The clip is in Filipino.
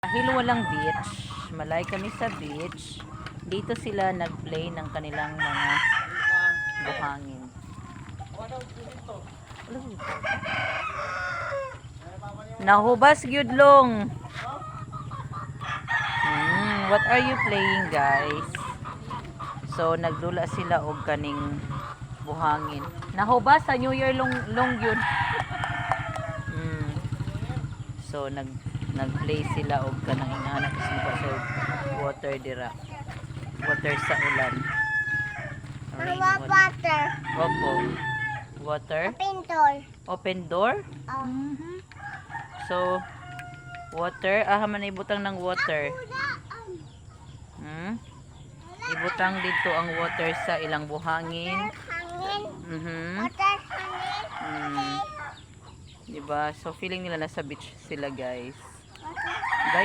Dahil walang beach, malay kami sa beach, dito sila nag-play ng kanilang mga buhangin. Nahubas gyudlong. What are you playing, guys? So nagdula sila og kaning buhangin. Nahubas sa New Year long yun. So nagplay sila og kanang inanak sa water dira. Water sa ulan. Water. Opo. Water. Open door. Open door? So water, man ibutang ng water. Ibutang dito ang water sa ilang buhangin. Hangin. Water hangin. Diba? So feeling nila nasa beach sila, guys.